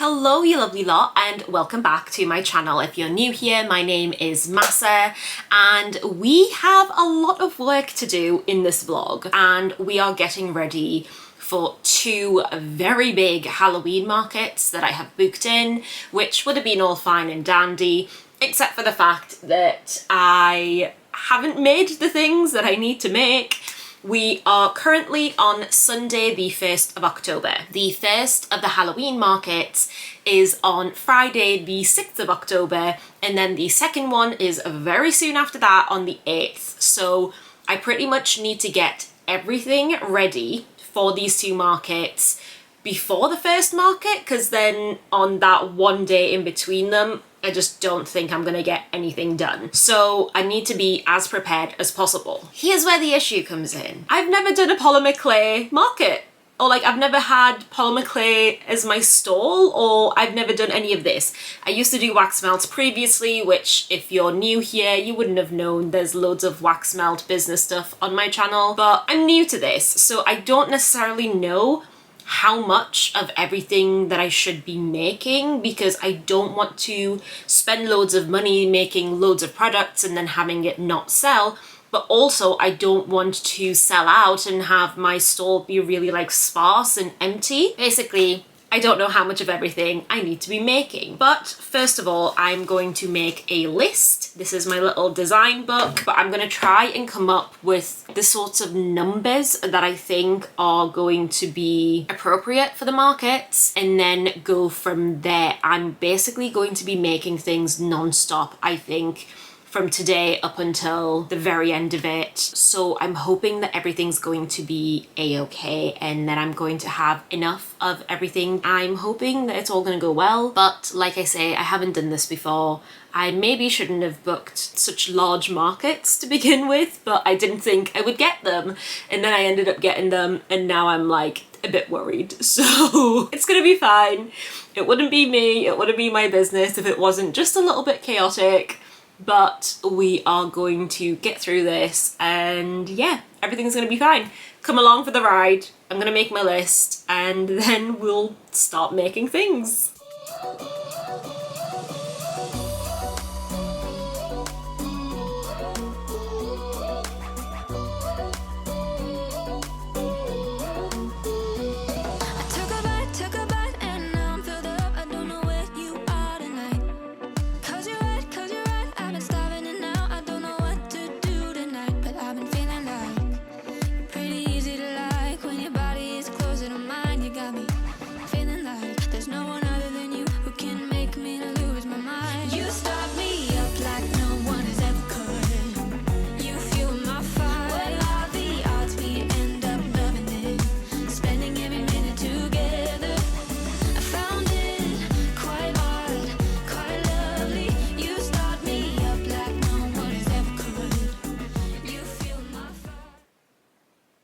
Hello you lovely lot and welcome back to my channel. If you're new here, my name is Mahsa and we have a lot of work to do in this vlog and we are getting ready for two very big Halloween markets that I have booked in, which would have been all fine and dandy, except for the fact that I haven't made the things that I need to make. We are currently on Sunday the 1st of October. The first of the Halloween markets is on Friday the 6th of October, and then the second one is very soon after that on the 8th. So I pretty much need to get everything ready for these two markets before the first market, because then on that one day in between them, I just don't think I'm gonna get anything done. So I need to be as prepared as possible. Here's where the issue comes in. I've never done a polymer clay market. Or like I've never had polymer clay as my stall, or I've never done any of this. I used to do wax melts previously, which if you're new here, you wouldn't have known. There's loads of wax melt business stuff on my channel, but I'm new to this, so I don't necessarily know how much of everything that I should be making, because I don't want to spend loads of money making loads of products and then having it not sell, but also I don't want to sell out and have my stall be really like sparse and empty. Basically, I don't know how much of everything I need to be making. But first of all, I'm going to make a list. This is my little design book, but I'm going to try and come up with the sorts of numbers that I think are going to be appropriate for the markets, and then go from there. I'm basically going to be making things non-stop, I think, from today up until the very end of it. So I'm hoping that everything's going to be a-okay and that I'm going to have enough of everything. I'm hoping that it's all gonna go well, but like I say, I haven't done this before. I maybe shouldn't have booked such large markets to begin with, but I didn't think I would get them. And then I ended up getting them, and now I'm like a bit worried. So it's gonna be fine. It wouldn't be me, it wouldn't be my business if it wasn't just a little bit chaotic. But we are going to get through this, and yeah, everything's gonna be fine. Come along for the ride. I'm gonna make my list and then we'll start making things.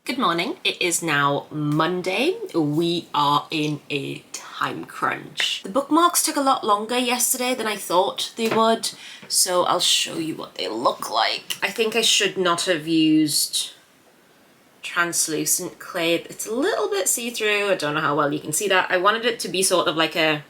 Good morning. It is now Monday. We are in a time crunch. The bookmarks took a lot longer yesterday than I thought they would, so I'll show you what they look like. I think I should not have used translucent clay. It's a little bit see-through. I don't know how well you can see that. I wanted it to be sort of like a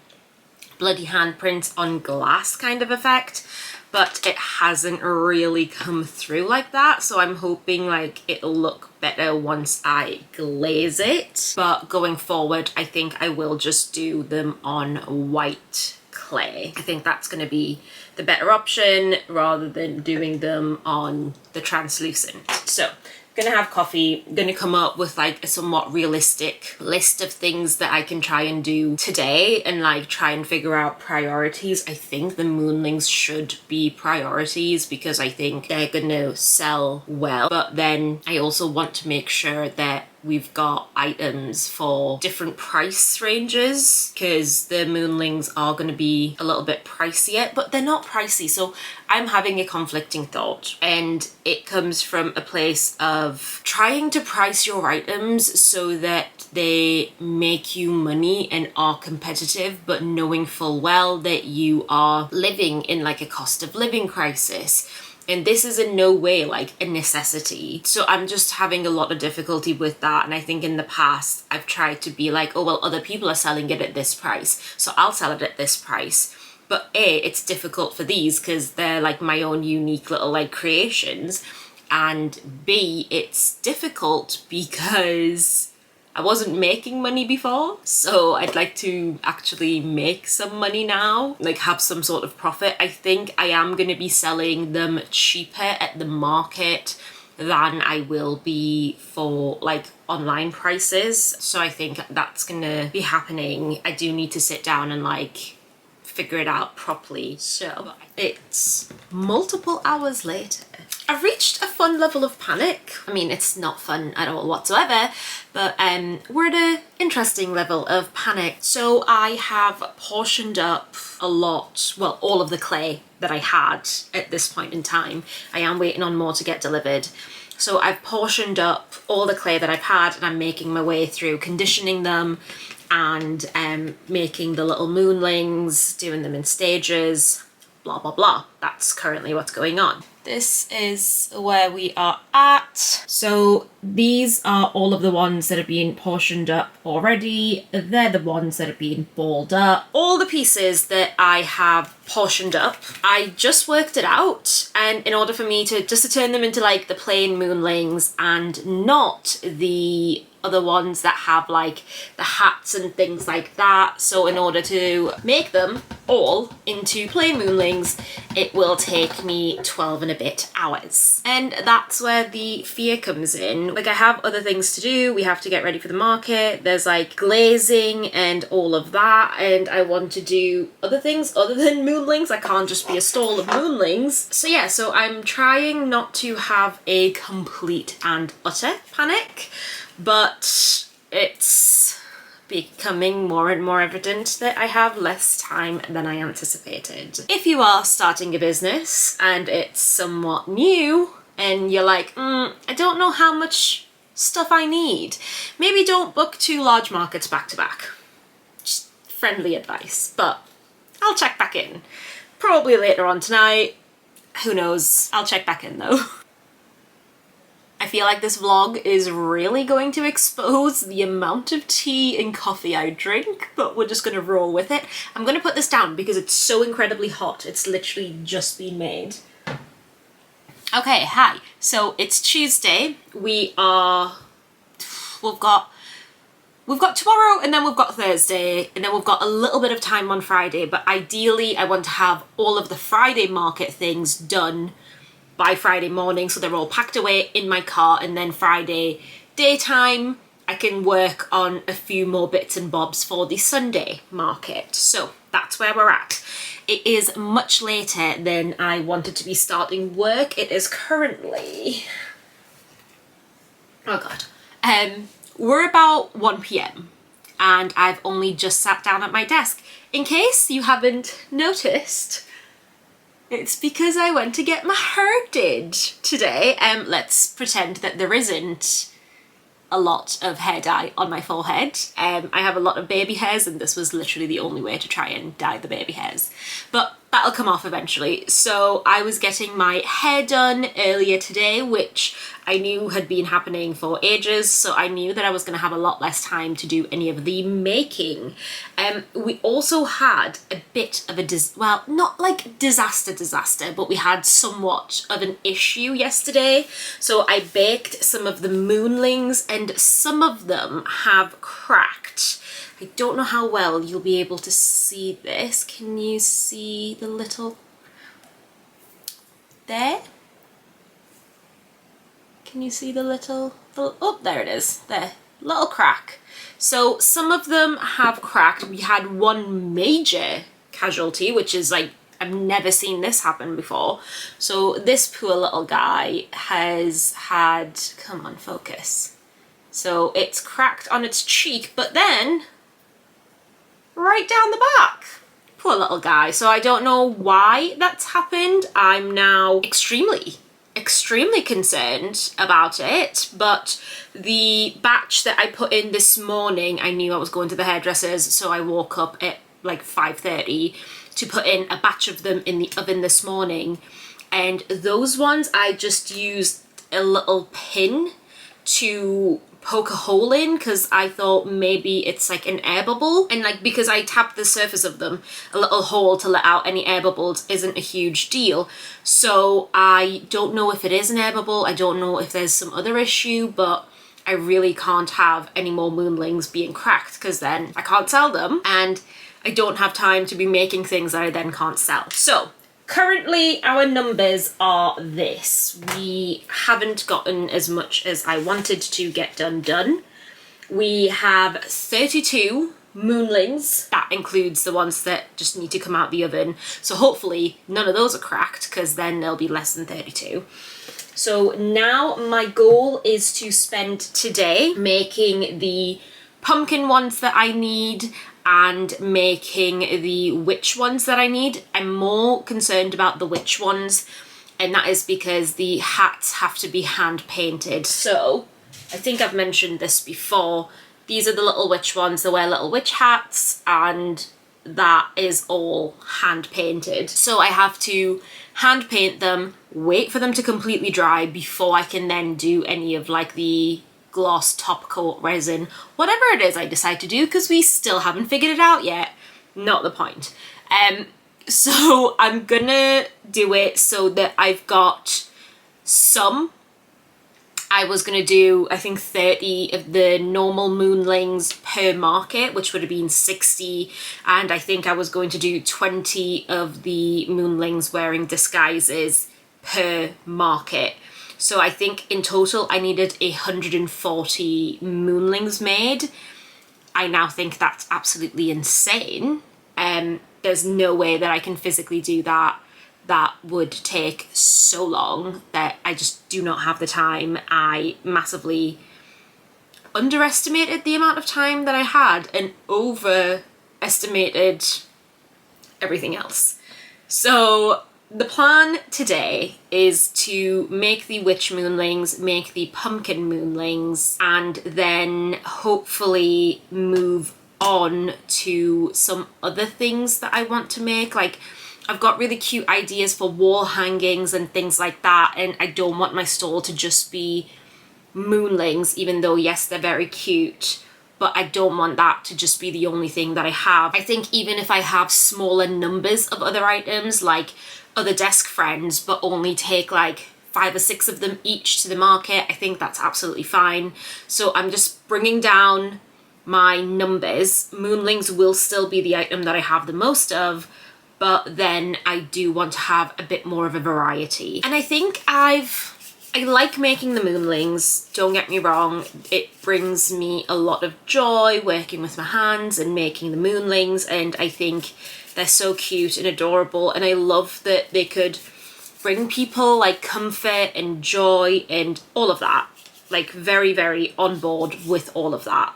bloody handprint on glass kind of effect, but it hasn't really come through like that, so I'm hoping like it'll look better once I glaze it. But going forward, I think I will just do them on white clay. I think that's going to be the better option rather than doing them on the translucent. So gonna have coffee, gonna come up with like a somewhat realistic list of things that I can try and do today and like try and figure out priorities. I think the moonlings should be priorities because I think they're gonna sell well, but then I also want to make sure that we've got items for different price ranges, because the moonlings are going to be a little bit pricier, but they're not pricey. So I'm having a conflicting thought, and it comes from a place of trying to price your items so that they make you money and are competitive, but knowing full well that you are living in like a cost of living crisis. And this is in no way like a necessity. So I'm just having a lot of difficulty with that. And I think in the past I've tried to be like, oh, well, other people are selling it at this price, so I'll sell it at this price. But A, it's difficult for these because they're like my own unique little like creations. And B, it's difficult because I wasn't making money before, so I'd like to actually make some money now, like have some sort of profit. I think I am going to be selling them cheaper at the market than I will be for like online prices. So I think that's going to be happening. I do need to sit down and like figure it out properly. So it's multiple hours later. I've reached a fun level of panic. I mean, it's not fun at all whatsoever, but we're at an interesting level of panic. So I have portioned up a lot, well, all of the clay that I had at this point in time. I am waiting on more to get delivered. So I've portioned up all the clay that I've had, and I'm making my way through conditioning them and making the little moonlings, doing them in stages, blah, blah, blah. That's currently what's going on. This is where we are at. So these are all of the ones that have been portioned up already. They're the ones that have been balled up. All the pieces that I have portioned up, I just worked it out. And in order for me to turn them into like the plain moonlings and not the other ones that have like the hats and things like that. So in order to make them all into plain moonlings, it will take me 12 and a bit hours. And that's where the fear comes in. Like I have other things to do. We have to get ready for the market. There's like glazing and all of that. And I want to do other things other than moonlings. I can't just be a stall of moonlings. So yeah, so I'm trying not to have a complete and utter panic, but it's becoming more and more evident that I have less time than I anticipated. If you are starting a business and it's somewhat new and you're like, I don't know how much stuff I need, maybe don't book 2 large markets back to back. Just friendly advice, but I'll check back in. Probably later on tonight. Who knows? I'll check back in though. I feel like this vlog is really going to expose the amount of tea and coffee I drink, but we're just going to roll with it. I'm going to put this down because it's so incredibly hot. It's literally just been made. Okay, hi. So it's Tuesday. We've got tomorrow, and then we've got Thursday, and then we've got a little bit of time on Friday, but ideally I want to have all of the Friday market things done by Friday morning, so they're all packed away in my car, and then Friday daytime I can work on a few more bits and bobs for the Sunday market. So that's where we're at. It is much later than I wanted to be starting work. It is currently, oh god, we're about 1 p.m. and I've only just sat down at my desk. In case you haven't noticed, it's because I went to get my hair did today. Let's pretend that there isn't a lot of hair dye on my forehead. I have a lot of baby hairs, and this was literally the only way to try and dye the baby hairs. But that'll come off eventually. So I was getting my hair done earlier today, which I knew had been happening for ages, so I knew that I was going to have a lot less time to do any of the making. We also had a bit of a, well, not like disaster, but we had somewhat of an issue yesterday. So I baked some of the moonlings and some of them have cracked. I don't know how well you'll be able to see this. Can you see the little, there? Can you see the little, oh, there it is, there, little crack. So some of them have cracked. We had one major casualty, which is like, I've never seen this happen before. So this poor little guy has had, come on, focus. So it's cracked on its cheek, but then right down the back. Poor little guy. So I don't know why that's happened. I'm now extremely concerned about it, but the batch that I put in this morning, I knew I was going to the hairdressers, so I woke up at like 5:30 to put in a batch of them in the oven this morning. and those ones I just used a little pin to poke a hole in because I thought maybe it's like an air bubble, and like because I tapped the surface of them, a little hole to let out any air bubbles isn't a huge deal. So I don't know if it is an air bubble, I don't know if there's some other issue, but I really can't have any more moonlings being cracked because then I can't sell them and I don't have time to be making things that I then can't sell. So currently our numbers are this. We haven't gotten as much as I wanted to get done. We have 32 moonlings. That includes the ones that just need to come out the oven. So hopefully none of those are cracked because then there'll be less than 32. So now my goal is to spend today making the pumpkin ones that I need and making the witch ones that I need. I'm more concerned about the witch ones, and that is because the hats have to be hand painted. So I think I've mentioned this before. These are the little witch ones. They wear little witch hats and that is all hand painted. So I have to hand paint them, wait for them to completely dry before I can then do any of like the gloss top coat resin, whatever it is I decide to do, because we still haven't figured it out yet. Not the point. So I'm gonna do it so that I've got some. I was going to do, I think, 30 of the normal moonlings per market, which would have been 60. And I think I was going to do 20 of the moonlings wearing disguises per market. So I think in total I needed 140 moonlings made. I now think that's absolutely insane. There's no way that I can physically do that. That would take so long that I just do not have the time. I massively underestimated the amount of time that I had and overestimated everything else. So the plan today is to make the witch moonlings, make the pumpkin moonlings, and then hopefully move on to some other things that I want to make. Like, I've got really cute ideas for wall hangings and things like that, and I don't want my stall to just be moonlings, even though yes, they're very cute, but I don't want that to just be the only thing that I have. I think even if I have smaller numbers of other items, like other desk friends, but only take like 5 or 6 of them each to the market, I think that's absolutely fine. So I'm just bringing down my numbers. Moonlings will still be the item that I have the most of, but then I do want to have a bit more of a variety. And I think I like making the moonlings, don't get me wrong. It brings me a lot of joy working with my hands and making the moonlings, and I think they're so cute and adorable, and I love that they could bring people like comfort and joy and all of that. Like very, very on board with all of that.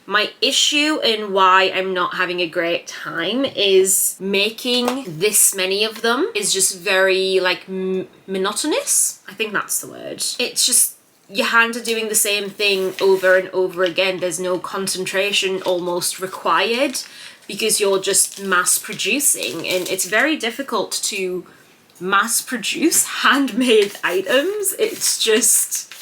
My issue and why I'm not having a great time is making this many of them is just very like monotonous. I think that's the word. It's just your hands are doing the same thing over and over again. There's no concentration almost required because you're just mass producing, and it's very difficult to mass produce handmade items. It's just,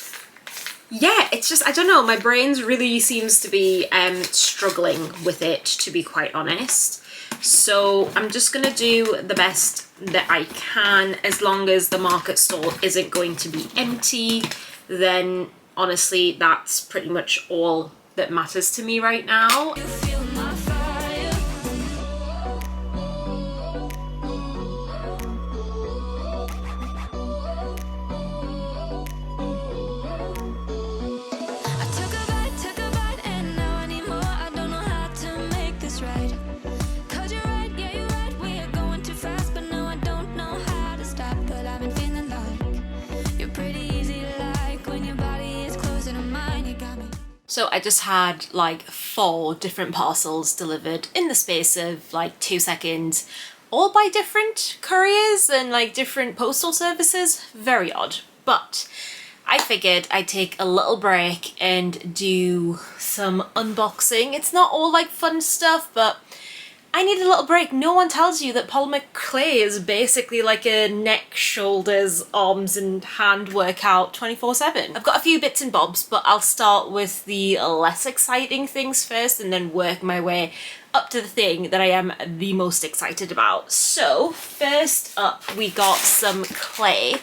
yeah, it's just, I don't know, my brain really seems to be struggling with it, to be quite honest. So I'm just gonna do the best that I can. As long as the market stall isn't going to be empty, then honestly that's pretty much all that matters to me right now. So I just had like 4 different parcels delivered in the space of like 2 seconds, all by different couriers and like different postal services. Very odd, but I figured I'd take a little break and do some unboxing. It's not all like fun stuff, but I need a little break. No one tells you that polymer clay is basically like a neck, shoulders, arms and hand workout 24/7. I've got a few bits and bobs, but I'll start with the less exciting things first and then work my way up to the thing that I am the most excited about. So first up, we got some clay.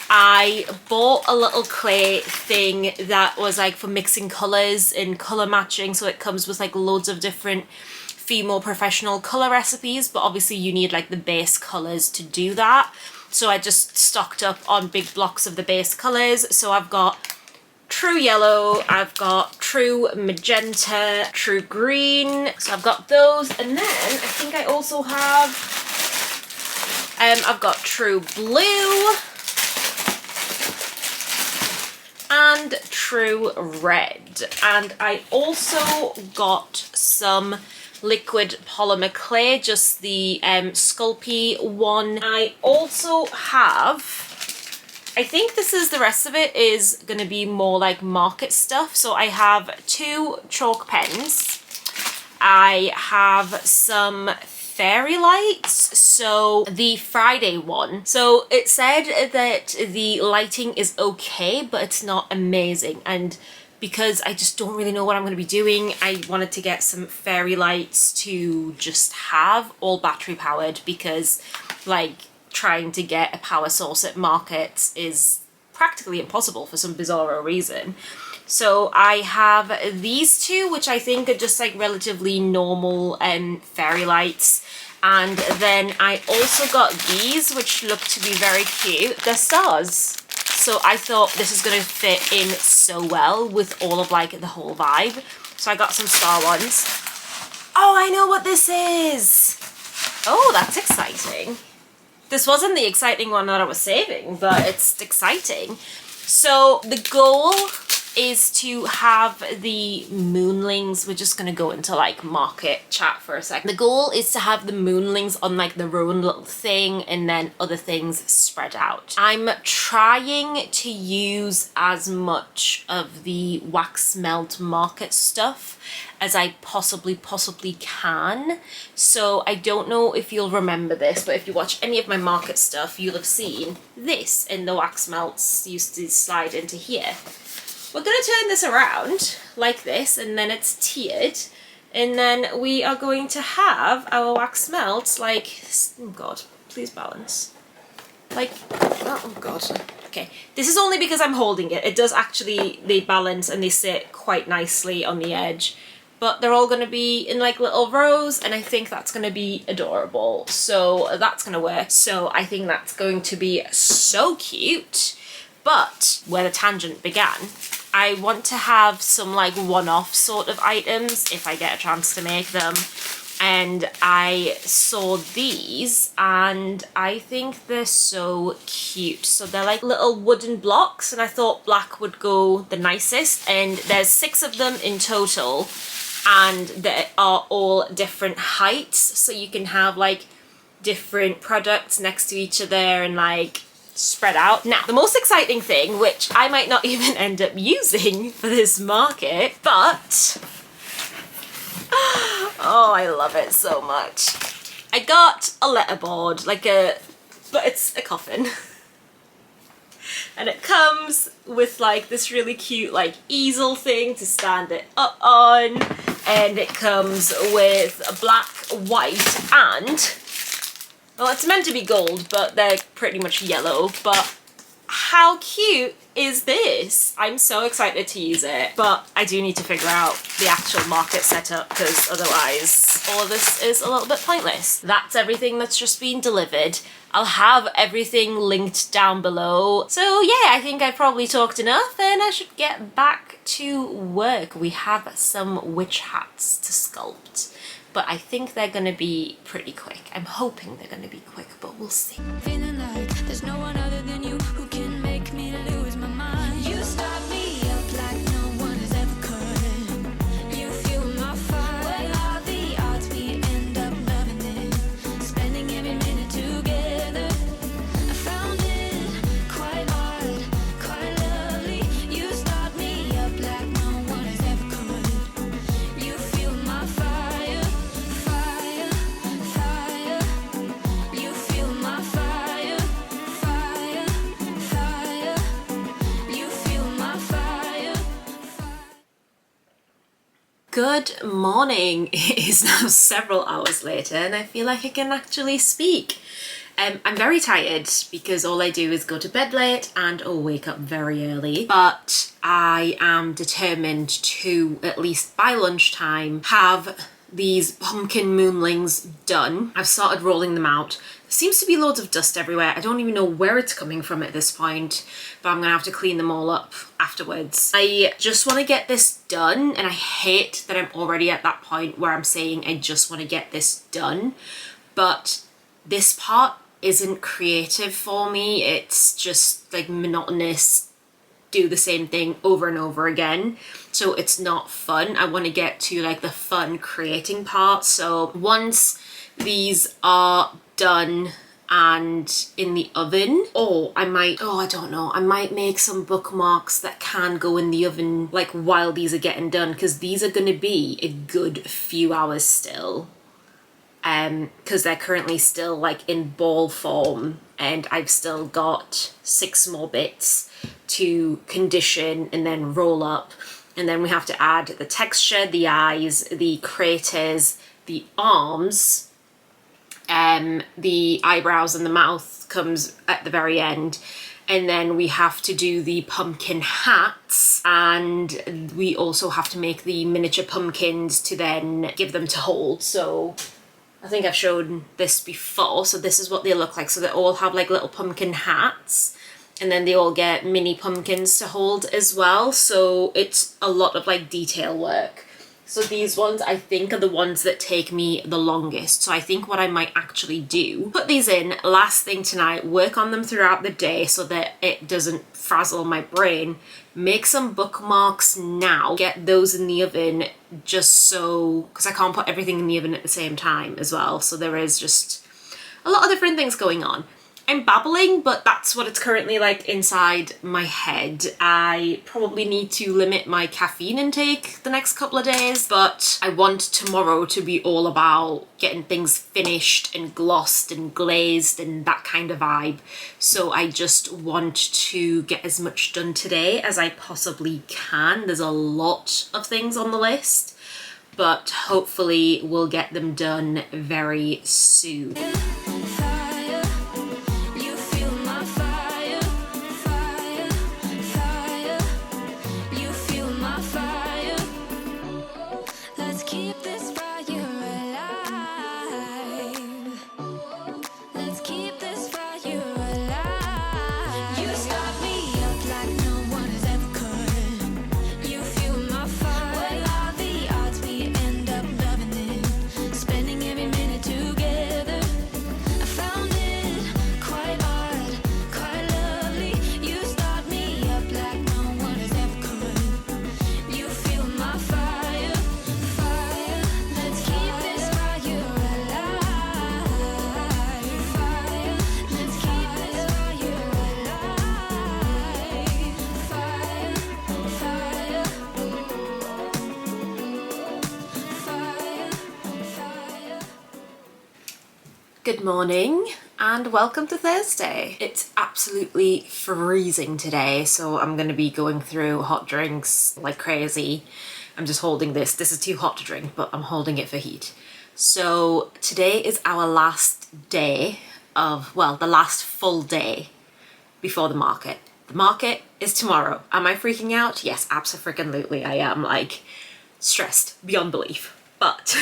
I bought a little clay thing that was like for mixing colours and colour matching, so it comes with like loads of different female professional colour recipes, but obviously you need like the base colours to do that. So I just stocked up on big blocks of the base colours. So I've got true yellow, I've got true magenta, true green, so I've got those, and then I think I also have I've got true blue and true red, and I also got some liquid polymer clay, just the Sculpey one. I also have, I think this is the rest of it is going to be more like market stuff. So I have 2 chalk pens, I have some fairy lights, so the Friday one. So it said that the lighting is okay, but it's not amazing, and because I just don't really know what I'm going to be doing, I wanted to get some fairy lights to just have, all battery powered, because like trying to get a power source at markets is practically impossible for some bizarre reason. So I have these 2, which I think are just like relatively normal fairy lights. And then I also got these, which look to be very cute. They're stars. So I thought this is going to fit in so well with all of like the whole vibe. So I got some star ones. Oh, I know what this is. Oh, that's exciting. This wasn't the exciting one that I was saving, but it's exciting. So the goal is to have the moonlings, we're just gonna go into like market chat for a second. The goal is to have the moonlings on like their own little thing and then other things spread out. I'm trying to use as much of the wax melt market stuff as I possibly can. So I don't know if you'll remember this, but if you watch any of my market stuff, you'll have seen this in the wax melts used to slide into here. We're going to turn this around like this, and then it's tiered, and then we are going to have our wax melts like, oh god, please balance. Like, oh god. Okay, this is only because I'm holding it. It does actually, they balance and they sit quite nicely on the edge, but they're all going to be in like little rows, and I think that's going to be adorable. So that's going to work. So I think that's going to be so cute. But where the tangent began, I want to have some like one-off sort of items if I get a chance to make them. And I saw these and I think they're so cute. So they're like little wooden blocks, and I thought black would go the nicest. And there's 6 of them in total, and they are all different heights. So you can have like different products next to each other and like spread out. Now, the most exciting thing, which I might not even end up using for this market, but oh, I love it so much. I got a letterboard, but it's a coffin. And it comes with like this really cute like easel thing to stand it up on, and it comes with a black, white, and well, it's meant to be gold, but they're pretty much yellow. But how cute is this? I'm so excited to use it, but I do need to figure out the actual market setup, because otherwise all of this is a little bit pointless. That's everything that's just been delivered. I'll have everything linked down below. So yeah, I think I've probably talked enough and I should get back to work. We have some witch hats to sculpt, but I think they're gonna be pretty quick. I'm hoping they're gonna be quick, but we'll see. Feeling like there's no one other than you who can make me lose my mind. You start me up like no one has ever could. You fuel my fire. What are the odds we end up loving this? Spending every minute together. I found it quite hard, quite lovely. You start me up like no one has ever could. You fuel my fire, fire. Good morning. It is now several hours later and I feel like I can actually speak. I'm very tired because all I do is go to bed late and wake up very early, but I am determined to, at least by lunchtime, have these pumpkin moonlings done. I've started rolling them out. There seems to be loads of dust everywhere. I don't even know where it's coming from at this point, but I'm gonna have to clean them all up afterwards. I just want to get this done, and I hate that I'm already at that point where I'm saying I just want to get this done, but this part isn't creative for me. It's just like monotonous, do the same thing over and over again, so it's not fun. I want to get to like the fun creating part. So once these are done and in the oven, I don't know, I might make some bookmarks that can go in the oven like while these are getting done, because these are going to be a good few hours still, because they're currently still like in ball form and I've still got 6 more bits to condition and then roll up, and then we have to add the texture, the eyes, the craters, the arms, the eyebrows, and the mouth comes at the very end, and then we have to do the pumpkin hats, and we also have to make the miniature pumpkins to then give them to hold. So I think I've shown this before, so this is what they look like. So they all have like little pumpkin hats, and then they all get mini pumpkins to hold as well, so it's a lot of like detail work. So these ones I think are the ones that take me the longest. So I think what I might actually do, put these in last thing tonight, work on them throughout the day so that it doesn't frazzle my brain, make some bookmarks now, get those in the oven, just so, because I can't put everything in the oven at the same time as well. So there is just a lot of different things going on. I'm babbling, but that's what it's currently like inside my head. I probably need to limit my caffeine intake the next couple of days, but I want tomorrow to be all about getting things finished and glossed and glazed and that kind of vibe. So I just want to get as much done today as I possibly can. There's a lot of things on the list, but hopefully we'll get them done very soon. Good morning and welcome to Thursday. It's absolutely freezing today, so I'm going to be going through hot drinks like crazy. I'm just holding this. This is too hot to drink, but I'm holding it for heat. So today is our last day of, well, the last full day before the market. The market is tomorrow. Am I freaking out? Yes, abso-freaking-lutely I am, like stressed beyond belief, but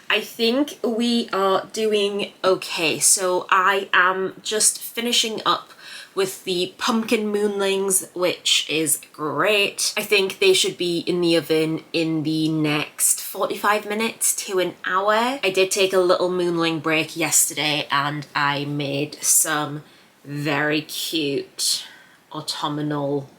I think we are doing okay. So I am just finishing up with the pumpkin moonlings, which is great. I think they should be in the oven in the next 45 minutes to an hour. I did take a little moonling break yesterday and I made some very cute autumnal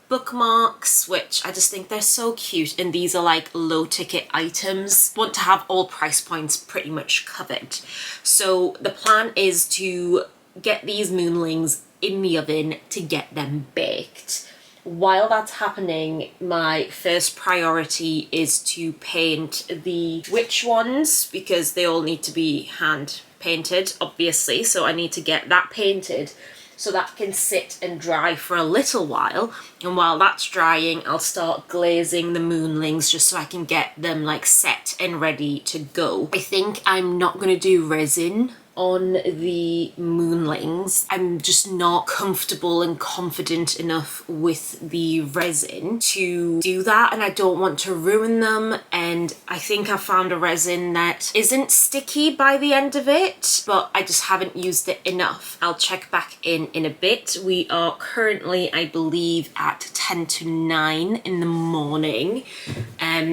bookmarks, which I just think they're so cute, and these are like low ticket items. Want to have all price points pretty much covered. So the plan is to get these moonlings in the oven to get them baked. While that's happening, my first priority is to paint the witch ones because they all need to be hand painted, obviously, so I need to get that painted so that can sit and dry for a little while. And while that's drying, I'll start glazing the moonlings just so I can get them like set and ready to go. I think I'm not going to do resin on the moonlings. I'm just not comfortable and confident enough with the resin to do that, and I don't want to ruin them. And I think I found a resin that isn't sticky by the end of it, but I just haven't used it enough. I'll check back in a bit. We are currently, I believe, at 10 to 9 in the morning,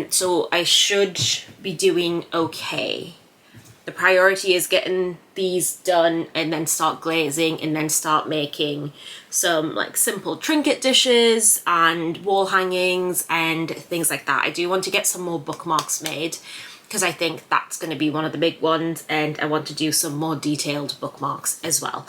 so I should be doing okay. The priority is getting these done and then start glazing and then start making some like simple trinket dishes and wall hangings and things like that. I do want to get some more bookmarks made because I think that's going to be one of the big ones, and I want to do some more detailed bookmarks as well.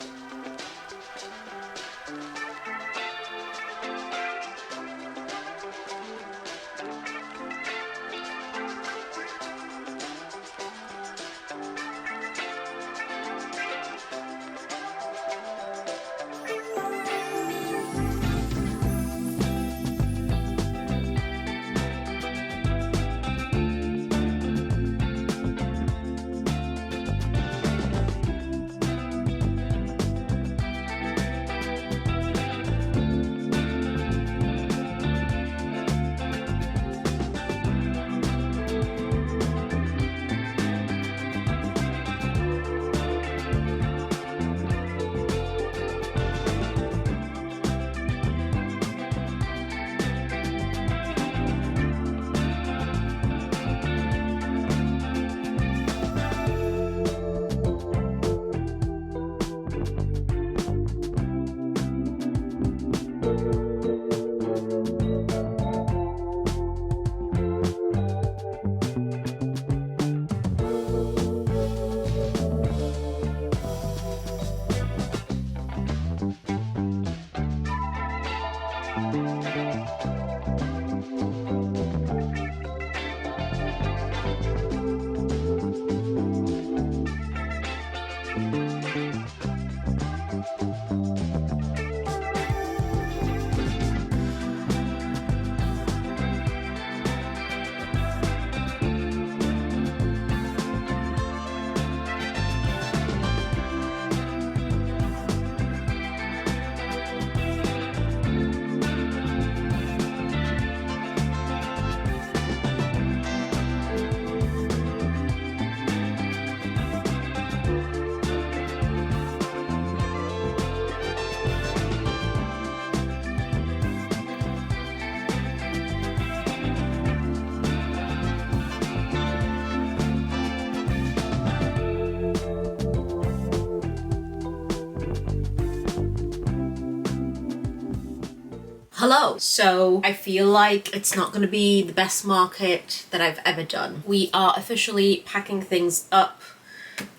Hello. So I feel like it's not going to be the best market that I've ever done. We are officially packing things up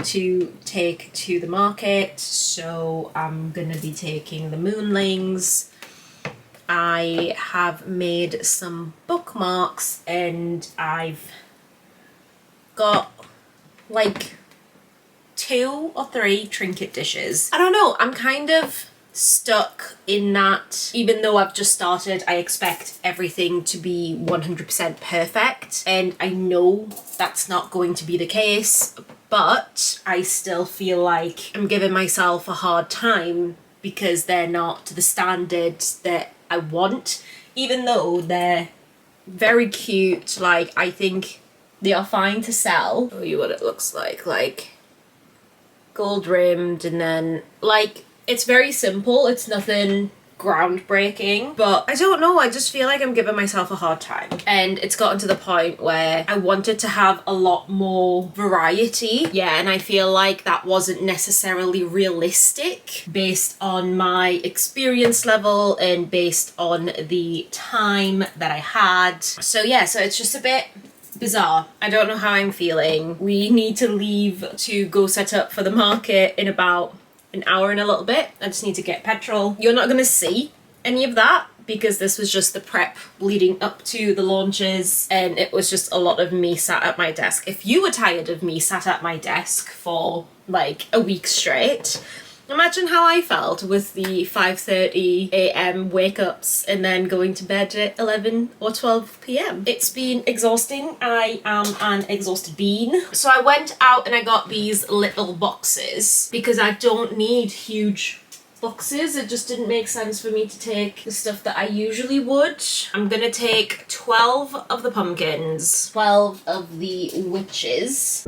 to take to the market. So I'm going to be taking the moonlings. I have made some bookmarks and I've got like 2 or 3 trinket dishes. I don't know, I'm kind of stuck in that even though I've just started, I expect everything to be 100% perfect, and I know that's not going to be the case, but I still feel like I'm giving myself a hard time because they're not to the standards that I want, even though they're very cute. Like, I think they are fine to sell. I'll show you what it looks like gold rimmed, and then like it's very simple, it's nothing groundbreaking, but I don't know, I just feel like I'm giving myself a hard time. And it's gotten to the point where I wanted to have a lot more variety. Yeah, and I feel like that wasn't necessarily realistic based on my experience level and based on the time that I had. So yeah, so it's just a bit bizarre. I don't know how I'm feeling. We need to leave to go set up for the market in about an hour and a little bit. I just need to get petrol. You're not going to see any of that because this was just the prep leading up to the launches, and it was just a lot of me sat at my desk. If you were tired of me sat at my desk for like a week straight, Imagine how I felt with the 5:30 a.m. wake-ups and then going to bed at 11 or 12 p.m. It's been exhausting. I am an exhausted bean. So I went out and I got these little boxes because I don't need huge boxes. It just didn't make sense for me to take the stuff that I usually would. I'm gonna take 12 of the pumpkins, 12 of the witches.